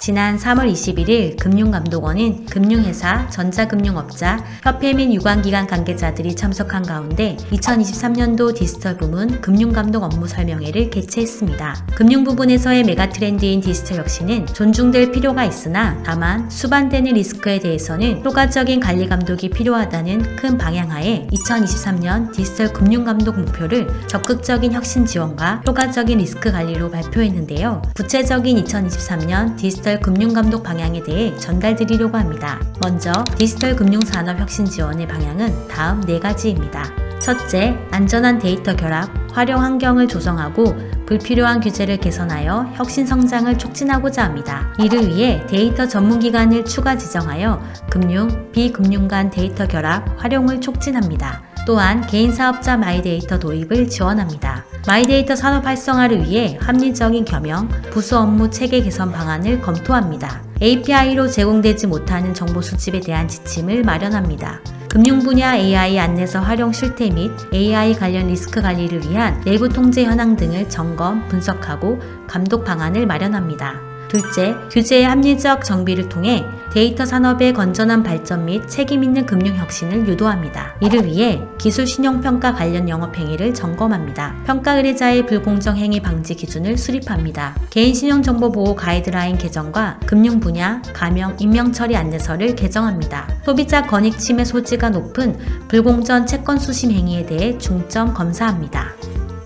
지난 3월 21일 금융감독원은 금융회사, 전자금융업자, 협회 및 유관기관 관계자들이 참석한 가운데 2023년도 디지털 부문 금융감독 업무 설명회를 개최했습니다. 금융 부분에서의 메가트렌드인 디지털 혁신은 존중될 필요가 있으나 다만 수반되는 리스크에 대해서는 효과적인 관리 감독이 필요하다는 큰 방향하에 2023년 디지털 금융감독 목표를 적극적인 혁신 지원과 효과적인 리스크 관리로 발표했는데요. 구체적인 2023년 디지털 금융감독 방향에 대해 전달드리려고 합니다. 먼저 디지털 금융산업 혁신 지원의 방향은 다음 4가지입니다. 첫째, 안전한 데이터 결합, 활용 환경을 조성하고 불필요한 규제를 개선하여 혁신 성장을 촉진하고자 합니다. 이를 위해 데이터 전문기관을 추가 지정하여 금융, 비금융 간 데이터 결합, 활용을 촉진합니다. 또한 개인사업자 마이데이터 도입을 지원합니다. 마이데이터 산업 활성화를 위해 합리적인 겸용, 부수 업무 체계 개선 방안을 검토합니다. API로 제공되지 못하는 정보 수집에 대한 지침을 마련합니다. 금융 분야 AI 안내서 활용 실태 및 AI 관련 리스크 관리를 위한 내부 통제 현황 등을 점검, 분석하고 감독 방안을 마련합니다. 둘째, 규제의 합리적 정비를 통해 데이터 산업의 건전한 발전 및 책임 있는 금융 혁신을 유도합니다. 이를 위해 기술 신용평가 관련 영업행위를 점검합니다. 평가 의뢰자의 불공정 행위 방지 기준을 수립합니다. 개인신용정보보호 가이드라인 개정과 금융 분야, 가명, 임명 처리 안내서를 개정합니다. 소비자 권익 침해 소지가 높은 불공정 채권 수심 행위에 대해 중점 검사합니다.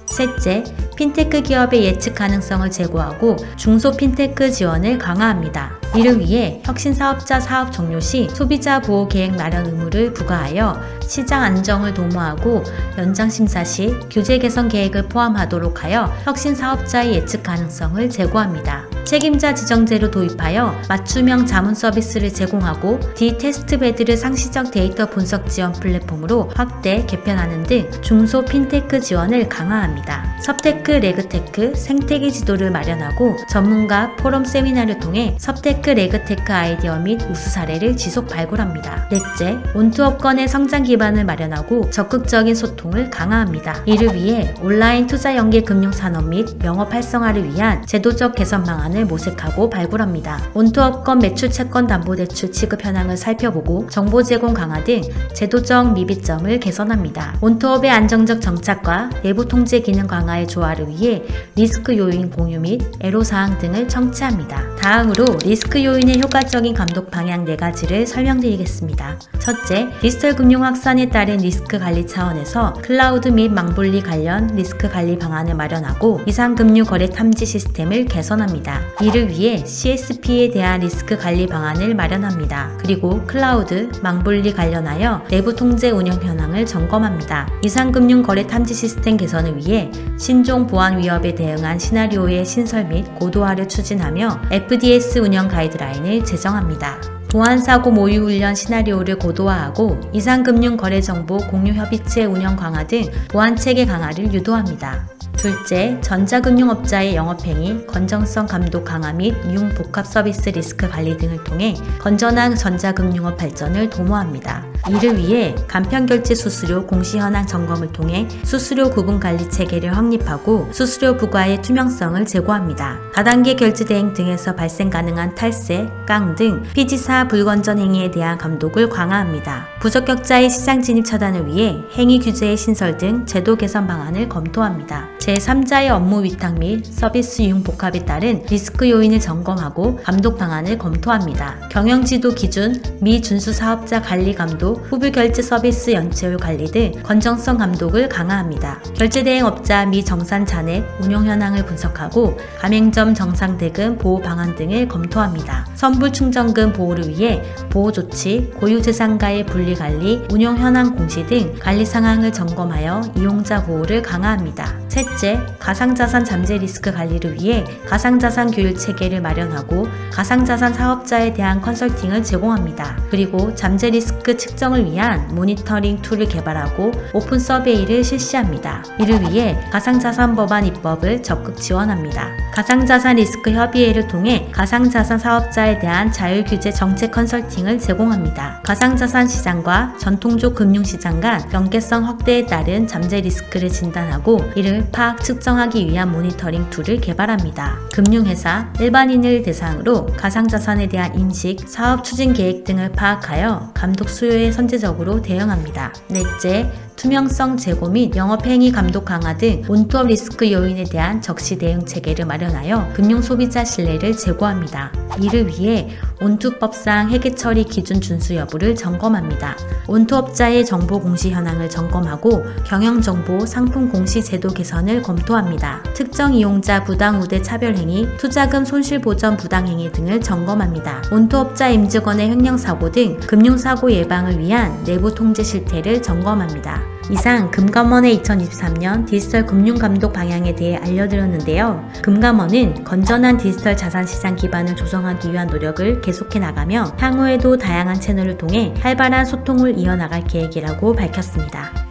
셋째, 핀테크 기업의 예측 가능성을 제고하고 중소 핀테크 지원을 강화합니다. 이를 위해 혁신사업자 사업 종료 시 소비자 보호 계획 마련 의무를 부과하여 시장 안정을 도모하고 연장 심사 시 규제 개선 계획을 포함하도록 하여 혁신사업자의 예측 가능성을 제고합니다. 책임자 지정제로 도입하여 맞춤형 자문 서비스를 제공하고 디테스트베드를 상시적 데이터 분석 지원 플랫폼으로 확대, 개편하는 등 중소 핀테크 지원을 강화합니다. 섭테크, 레그테크, 생태계 지도를 마련하고 전문가 포럼 세미나를 통해 섭테크, 레그테크 아이디어 및 우수 사례를 지속 발굴합니다. 넷째, 온투업권의 성장 기반을 마련하고 적극적인 소통을 강화합니다. 이를 위해 온라인 투자 연계 금융 산업 및 영업 활성화를 위한 제도적 개선 방안을 모색하고 발굴합니다. 온투업권 매출 채권 담보대출 취급 현황을 살펴보고 정보 제공 강화 등 제도적 미비점을 개선합니다. 온투업의 안정적 정착과 내부 통제 기능 강화의 조화를 위해 리스크 요인 공유 및 애로사항 등을 청취합니다. 다음으로 리스크 요인의 효과적인 감독 방향 4가지를 설명드리겠습니다. 첫째, 디지털 금융 확산에 따른 리스크 관리 차원에서 클라우드 및 망분리 관련 리스크 관리 방안을 마련하고 이상금융 거래 탐지 시스템을 개선합니다. 이를 위해 CSP에 대한 리스크 관리 방안을 마련합니다. 그리고 클라우드, 망분리 관련하여 내부 통제 운영 현황을 점검합니다. 이상금융 거래 탐지 시스템 개선을 위해 신종 보안 위협에 대응한 시나리오의 신설 및 고도화를 추진하며 FDS 운영 가이드라인을 제정합니다. 보안사고 모의 훈련 시나리오를 고도화하고 이상금융 거래정보 공유 협의체 운영 강화 등 보안체계 강화를 유도합니다. 둘째, 전자금융업자의 영업행위, 건전성 감독 강화 및 융복합 서비스 리스크 관리 등을 통해 건전한 전자금융업 발전을 도모합니다. 이를 위해 간편결제 수수료 공시현황 점검을 통해 수수료 구분 관리 체계를 확립하고 수수료 부과의 투명성을 제고합니다. 다단계 결제 대행 등에서 발생 가능한 탈세, 깡 등 피지사 불건전 행위에 대한 감독을 강화합니다. 부적격자의 시장 진입 차단을 위해 행위 규제의 신설 등 제도 개선 방안을 검토합니다. 제3자의 업무 위탁 및 서비스 융복합에 따른 리스크 요인을 점검하고 감독 방안을 검토합니다. 경영지도 기준, 미준수 사업자 관리 감독, 후불 결제 서비스 연체율 관리 등 건전성 감독을 강화합니다. 결제대행업자 미정산 잔액 운용 현황을 분석하고 가맹점 정상 대금 보호 방안 등을 검토합니다. 선불 충전금 보호를 위해 보호 조치, 고유 재산가의 분리 관리, 운용 현황 공시 등 관리 상황을 점검하여 이용자 보호를 강화합니다. 셋째, 가상자산 잠재 리스크 관리를 위해 가상자산 교육 체계를 마련하고 가상자산 사업자에 대한 컨설팅을 제공합니다. 그리고 잠재 리스크 측정을 위한 모니터링 툴을 개발하고 오픈 서베이를 실시합니다. 이를 위해 가상자산 법안 입법을 적극 지원합니다. 가상자산 리스크 협의회를 통해 가상자산 사업자에 대한 자율규제 정책 컨설팅을 제공합니다. 가상자산 시장과 전통적 금융시장 간 연계성 확대에 따른 잠재 리스크를 진단하고 이를 파악 파악 측정하기 위한 모니터링 툴을 개발합니다. 금융회사, 일반인을 대상으로 가상자산에 대한 인식, 사업 추진 계획 등을 파악하여 감독 수요에 선제적으로 대응합니다. 넷째, 투명성 제고 및 영업행위 감독 강화 등 온투업 리스크 요인에 대한 적시 대응 체계를 마련하여 금융 소비자 신뢰를 제고합니다. 이를 위해 온투법상 회계 처리 기준 준수 여부를 점검합니다. 온투업자의 정보 공시 현황을 점검하고 경영정보 상품 공시 제도 개선을 검토합니다. 특정 이용자 부당 우대 차별행위, 투자금 손실보전 부당행위 등을 점검합니다. 온투업자 임직원의 횡령사고 등 금융사고 예방을 위한 내부 통제 실태를 점검합니다. 이상 금감원의 2023년 디지털 금융감독 방향에 대해 알려드렸는데요. 금감원은 건전한 디지털 자산시장 기반을 조성하기 위한 노력을 계속해 나가며 향후에도 다양한 채널을 통해 활발한 소통을 이어나갈 계획이라고 밝혔습니다.